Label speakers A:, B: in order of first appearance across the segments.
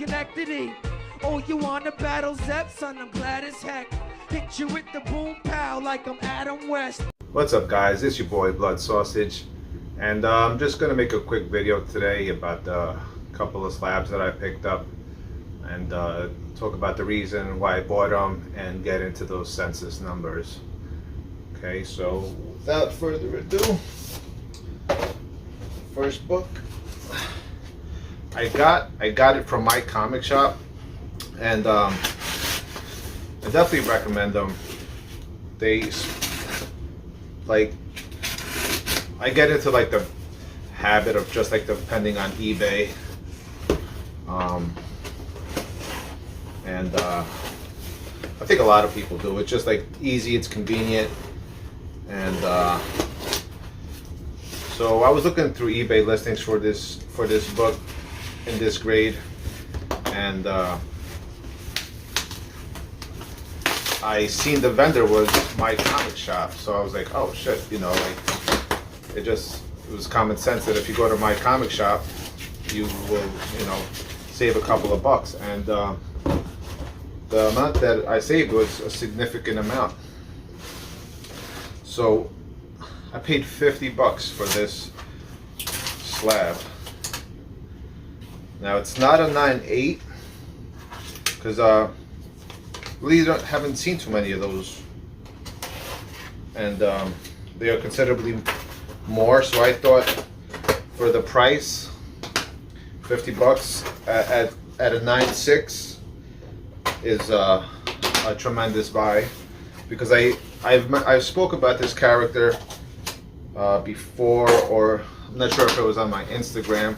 A: Schenectady. Oh, you wanna battle Zep, son? I'm glad as heck. Hit you with the boom pow like I'm Adam West.
B: What's up, guys? It's your boy Blood Sausage, and I'm just gonna make a quick video today about a couple of slabs that I picked up, and talk about the reason why I bought them and get into those census numbers. Okay, so without further ado, first book. I got it from my comic shop, and I definitely recommend them. They like, I get into like the habit of just like depending on eBay, and I think a lot of people do. It's just like easy, it's convenient, and so I was looking through eBay listings for this book in this grade, and I seen the vendor was my comic shop, so I was like, oh shit, you know, like it was common sense that if you go to my comic shop, you will, you know, save a couple of bucks, and the amount that I saved was a significant amount. So I paid 50 bucks for this slab. Now it's not a 9/8 because we haven't seen too many of those, and they are considerably more. So I thought for the price, 50 bucks at a 9/6 is a tremendous buy, because I've spoke about this character before, or I'm not sure if it was on my Instagram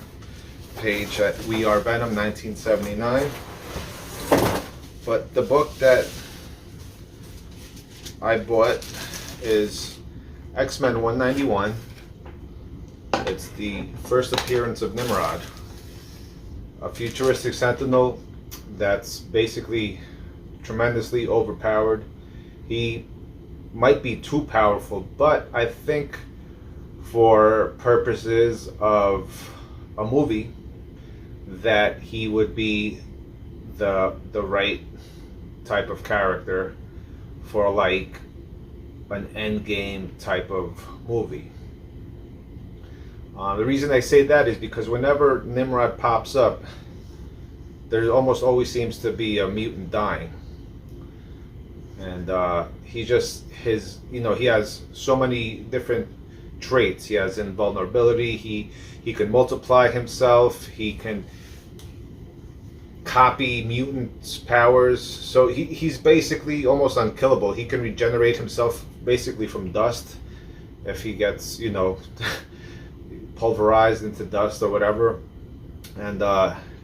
B: page at We Are Venom 1979. But the book that I bought is X-Men 191. It's the first appearance of Nimrod, a futuristic sentinel that's basically tremendously overpowered. He might be too powerful, but I think for purposes of a movie that he would be the right type of character for like an Endgame type of movie. The reason I say that is because whenever Nimrod pops up, there almost always seems to be a mutant dying, and he has so many different traits. He has invulnerability. He can multiply himself. He can copy mutants' powers. So he's basically almost unkillable. He can regenerate himself basically from dust if he gets, you know, pulverized into dust or whatever. And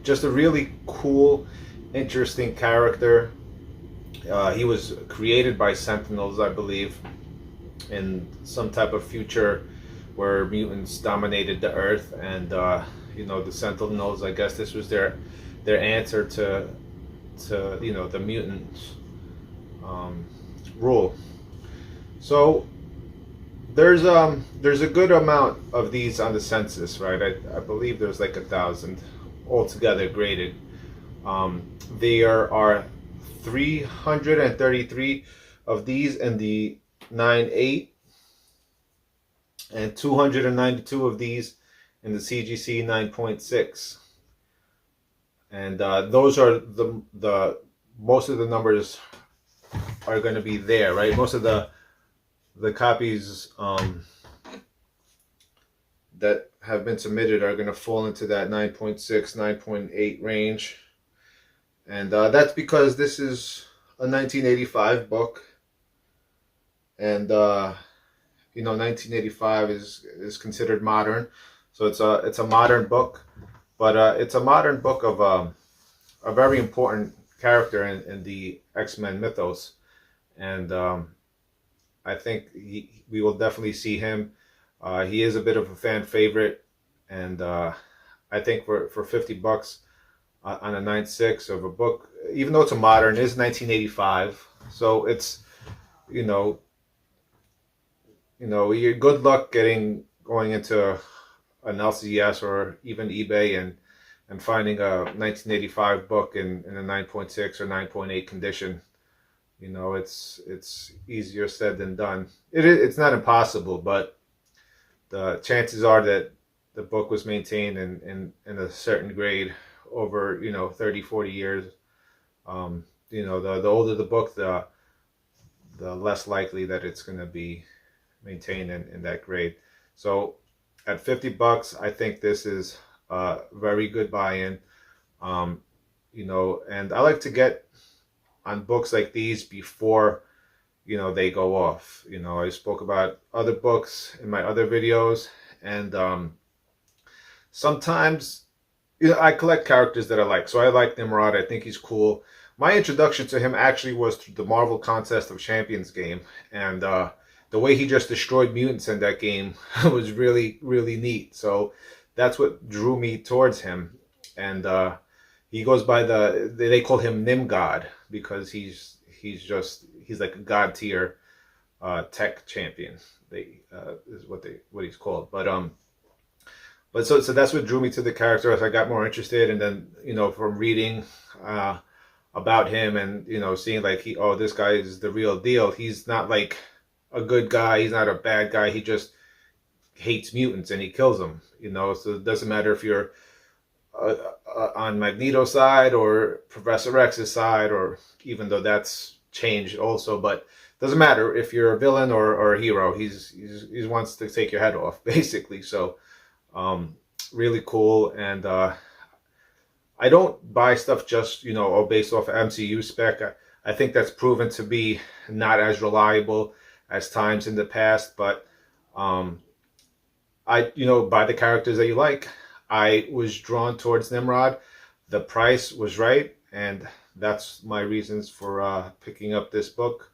B: just a really cool, interesting character. He was created by Sentinels, I believe, in some type of future where mutants dominated the earth, and you know, the Sentinels, I guess this was their answer to you know, the mutants rule. So there's a good amount of these on the census, right? I believe there's like 1,000 altogether graded. There are 333 of these in the 9/8, and 292 of these in the CGC 9.6. And those are the most of the numbers are going to be there, right? Most of the copies that have been submitted are going to fall into that 9.6, 9.8 range. And that's because this is a 1985 book, and you know, 1985 is considered modern, so it's a modern book, but it's a modern book of a very important character in the X-Men mythos, and I think we will definitely see him. He is a bit of a fan favorite, and I think for 50 bucks on a 9/6 of a book, even though it's a modern, it is 1985, so it's, you know, you're good luck going into an LCS or even eBay and and finding a 1985 book in a 9.6 or 9.8 condition. You know, it's easier said than done. It's not impossible, but the chances are that the book was maintained in a certain grade over, you know, 30, 40 years. You know, the older the book, the less likely that it's going to be maintained in that grade. So at $50, I think this is a very good buy-in. You know, and I like to get on books like these before, you know, they go off. You know, I spoke about other books in my other videos, and sometimes, you know, I collect characters that I like. So I like Nimrod. I think he's cool. My introduction to him actually was through the Marvel Contest of Champions game, and the way he just destroyed mutants in that game was really, really neat. So that's what drew me towards him. And he goes by they call him Nimgod, because he's like a god tier tech champion. Is what he's called. But so that's what drew me to the character as I got more interested, and then, you know, from reading about him, and, you know, seeing like this guy is the real deal. He's not like a good guy. He's not a bad guy. He just hates mutants and he kills them. You know, so it doesn't matter if you're on Magneto's side or Professor X's side, or even though that's changed also, but it doesn't matter if you're a villain or a hero. He wants to take your head off, basically. So really cool. And I don't buy stuff just, you know, based off of MCU spec. I think that's proven to be not as reliable as times in the past, but you know, buy the characters that you like. I was drawn towards Nimrod. The price was right, and that's my reasons for picking up this book.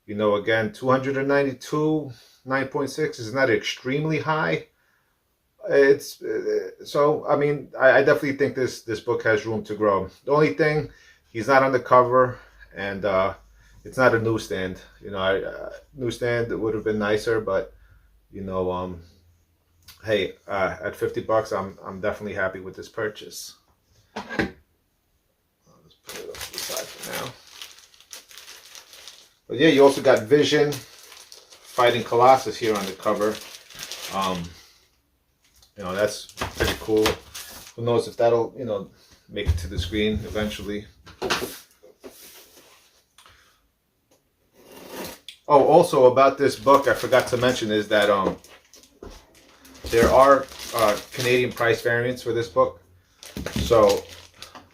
B: You know, again, 292, 9.6 is not extremely high. It's so, I mean, I definitely think this book has room to grow. The only thing, he's not on the cover, and it's not a newsstand. You know, newsstand would have been nicer, but, you know, hey, at $50, I'm definitely happy with this purchase. I'll just put it off to the side for now. But yeah, you also got Vision fighting Colossus here on the cover. You know, that's pretty cool. Who knows if that'll, you know, make it to the screen eventually. Oh, also about this book, I forgot to mention is that there are Canadian price variants for this book. So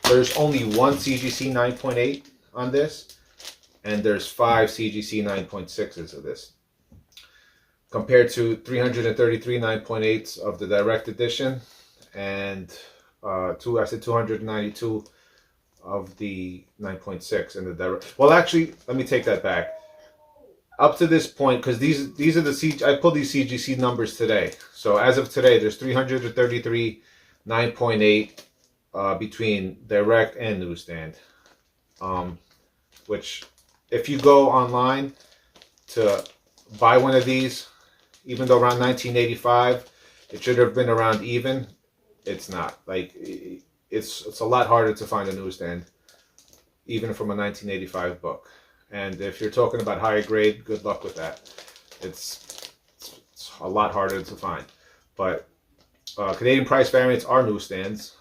B: there's only one CGC 9.8 on this, and there's 5 CGC 9.6s of this, compared to 333 9.8s of the direct edition, and 292 of the 9.6 in the direct. Well, actually, let me take that back. Up to this point, because these are the I pulled these CGC numbers today. So as of today, there's 333 9.8 between direct and newsstand. Which, if you go online to buy one of these, even though around 1985, it should have been around even. It's not. Like, it's a lot harder to find a newsstand, even from a 1985 book. And if you're talking about higher grade, good luck with that. It's a lot harder to find. But Canadian price variants are newsstands.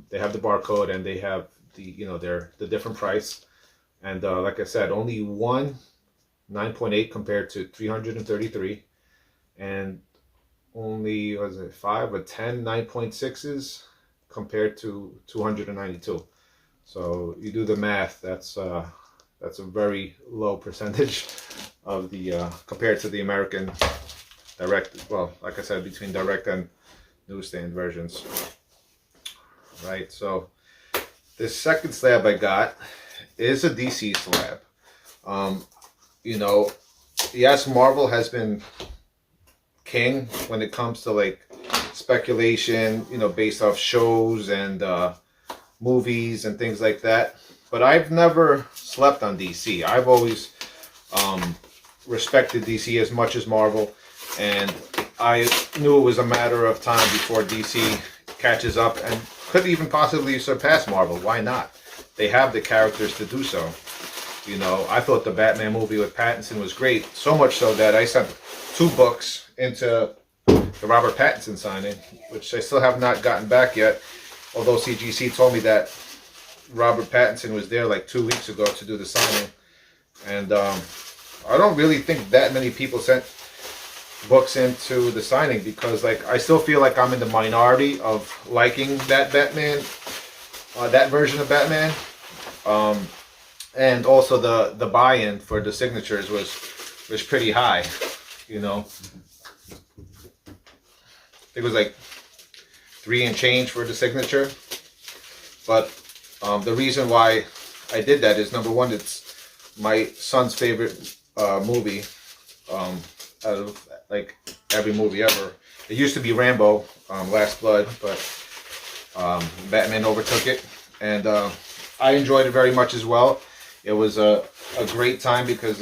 B: They have the barcode, and they have they're the different price. And like I said, only one 9.8 compared to 333, and only 5 or 10 9.6s compared to 292. So you do the math. That's a very low percentage of the compared to the American direct. Well, like I said, between direct and newsstand versions. Right. So this second slab I got is a DC slab. You know, yes, Marvel has been king when it comes to like speculation, you know, based off shows and movies and things like that. But I've never slept on DC. I've always respected DC as much as Marvel, and I knew it was a matter of time before DC catches up. And could even possibly surpass Marvel. Why not? They have the characters to do so. You know, I thought the Batman movie with Pattinson was great, so much so that I sent 2 books into the Robert Pattinson signing, which I still have not gotten back yet. Although CGC told me that Robert Pattinson was there like 2 weeks ago to do the signing, and I don't really think that many people sent books into the signing, because like I still feel like I'm in the minority of liking that Batman, that version of Batman, and also the buy-in for the signatures was pretty high, you know. I think it was like 3 and change for the signature, but the reason why I did that is, number one, it's my son's favorite movie out of like every movie ever. It used to be Rambo, Last Blood, but Batman overtook it, and I enjoyed it very much as well. It was a great time because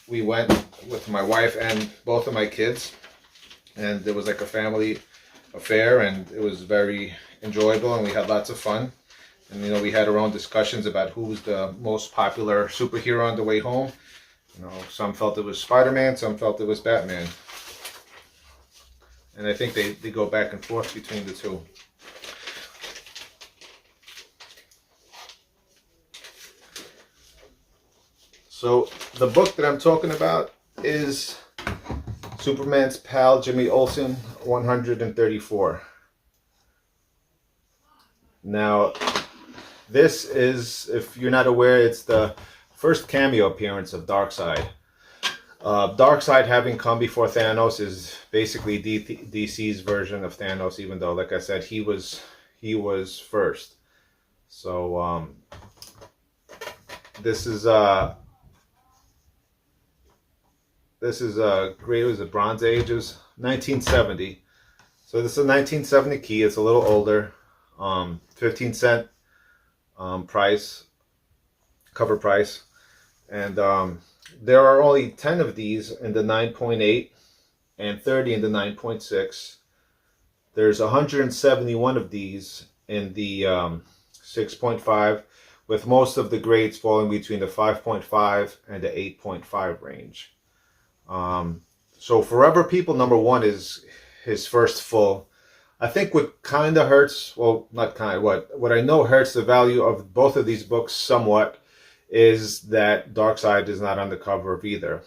B: we went with my wife and both of my kids, and it was like a family affair, and it was very enjoyable, and we had lots of fun. And you know, we had our own discussions about who was the most popular superhero on the way home. You know, some felt it was Spider-Man, some felt it was Batman, and I think they go back and forth between the two. So the book that I'm talking about is Superman's Pal Jimmy Olsen 134. Now, this is, if you're not aware, it's the first cameo appearance of Darkseid. Darkseid, having come before Thanos, is basically DC's version of Thanos, even though, like I said, he was first. So this is great. It was the Bronze Age. It was 1970. So this is a 1970 key. It's a little older. 15-cent price, cover price, and there are only 10 of these in the 9.8 and 30 in the 9.6. There's 171 of these in the 6.5, with most of the grades falling between the 5.5 and the 8.5 range. So Forever People #1 is his first full. I think what kind of hurts, well, not kind of, what I know hurts the value of both of these books somewhat is that Darkseid is not on the cover of either.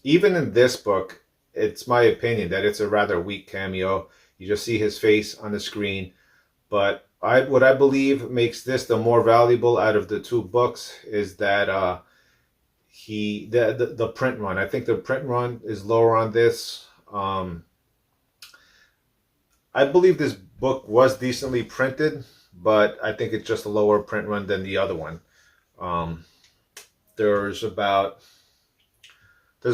B: Even in this book, it's my opinion that it's a rather weak cameo. You just see his face on the screen. But what I believe makes this the more valuable out of the 2 books is that the print run. I think the print run is lower on this. I believe this book was decently printed, but I think it's just a lower print run than the other one. There's a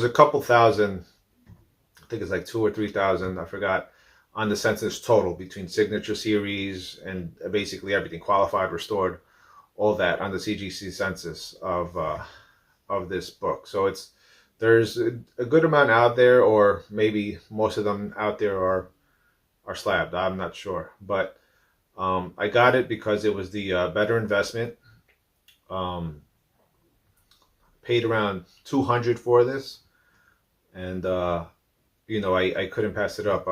B: couple thousand, I think it's like 2,000 or 3,000, I forgot, on the census total between signature series and basically everything, qualified, restored, all that on the CGC census of this book. So there's a good amount out there, or maybe most of them out there are slabbed. I'm not sure, but I got it because it was the better investment. Paid around $200 for this, and you know, I couldn't pass it up.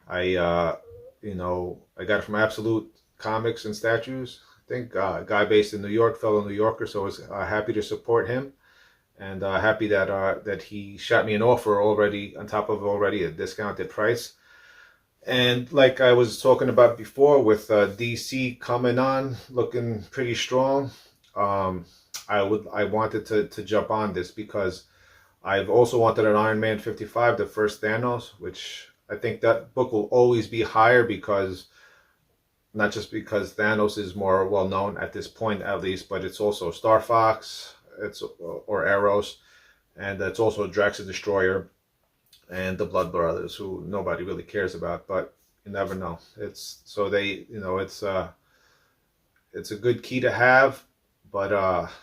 B: I got it from Absolute Comics and Statues. I think a guy based in New York, fellow New Yorker. So I was happy to support him, and happy that he shot me an offer already, on top of already a discounted price. And like I was talking about before, with DC coming on, looking pretty strong, I wanted to jump on this because I've also wanted an Iron Man 55, the first Thanos, which I think that book will always be higher, because not just because Thanos is more well known at this point at least, but it's also Star Fox, or Eros, and it's also Drax the Destroyer and the Blood Brothers, who nobody really cares about, but you never know. It's a good key to have, but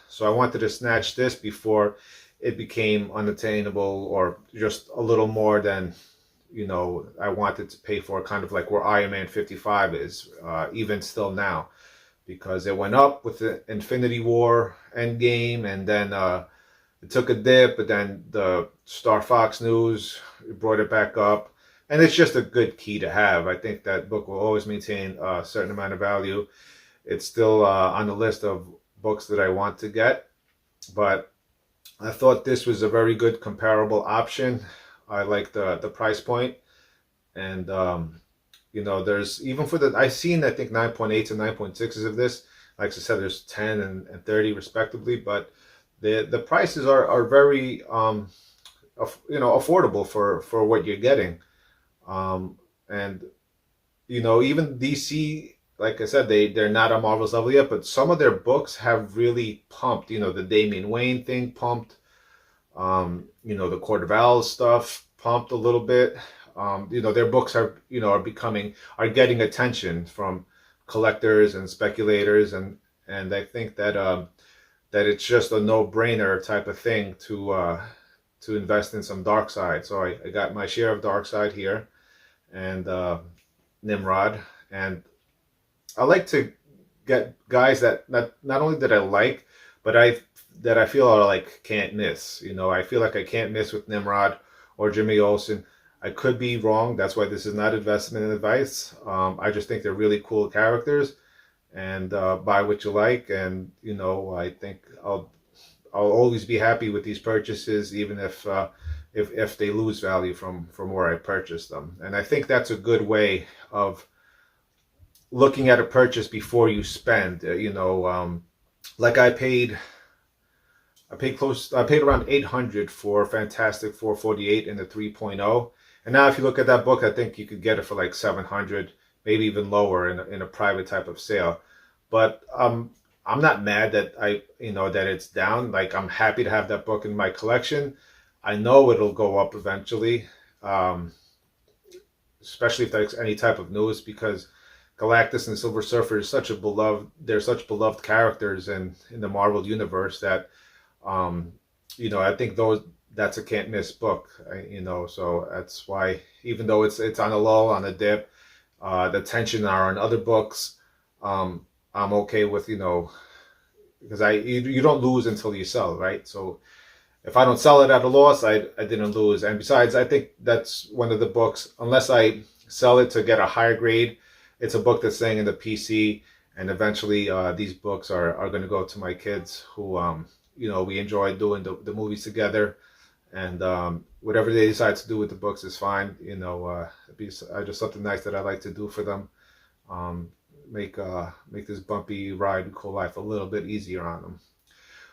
B: so I wanted to snatch this before it became unattainable, or just a little more than you know, I wanted to pay for, kind of like where Iron Man 55 is, even still now, because it went up with the Infinity War Endgame, and then it took a dip, but then the Star Fox news brought it back up. And it's just a good key to have. I think that book will always maintain a certain amount of value. It's still on the list of books that I want to get, but I thought this was a very good comparable option. I like the price point, and you know, there's even for the, I've seen, I think 9.8 to 9.6s of this. Like I said, there's 10 and 30 respectively, but the prices are very you know, affordable for what you're getting. And you know, even DC, like I said, they're not on Marvel's level yet, but some of their books have really pumped. You know, the Damian Wayne thing pumped. You know, the Court of Owls stuff pumped a little bit. You know, their books are, you know, are getting attention from collectors and speculators, and I think that that it's just a no-brainer type of thing to invest in some Dark Side. So I got my share of Dark Side here, and Nimrod, and I like to get guys that not only that I like, but that I feel are like can't miss. You know, I feel like I can't miss with Nimrod or Jimmy Olsen. I could be wrong. That's why this is not investment advice. I just think they're really cool characters, and buy what you like. And you know, I think I'll always be happy with these purchases, even if they lose value from where I purchased them. And I think that's a good way of looking at a purchase before you spend. You know, like I paid around 800 for Fantastic 448 in the 3.0. And now if you look at that book, I think you could get it for like 700, maybe even lower in a private type of sale. But I'm not mad that that it's down. Like, I'm happy to have that book in my collection. I know it'll go up eventually, especially if there's any type of news, because Galactus and Silver Surfer is they're such beloved characters in the Marvel universe that you know, I think that's a can't miss book. You know, so that's why, even though it's on a low, on a dip, the tension are on other books. I'm okay with, you know, because you don't lose until you sell, right? So if I don't sell it at a loss, I didn't lose. And besides, I think that's one of the books, unless I sell it to get a higher grade, it's a book that's staying in the PC, and eventually these books are going to go to my kids, who you know, we enjoy doing the movies together, and whatever they decide to do with the books is fine. You know, just something nice that I like to do for them. Make this bumpy ride we call life a little bit easier on them.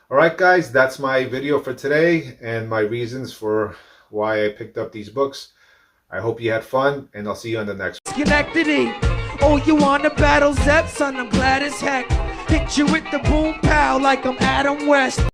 B: All right, guys, that's my video for today, and my reasons for why I picked up these books. I hope you had fun, and I'll see you on the next one.
A: Schenectady. Oh, you wanna battle Zep, son? I'm glad as heck. Hit you with the boom pow like I'm Adam West.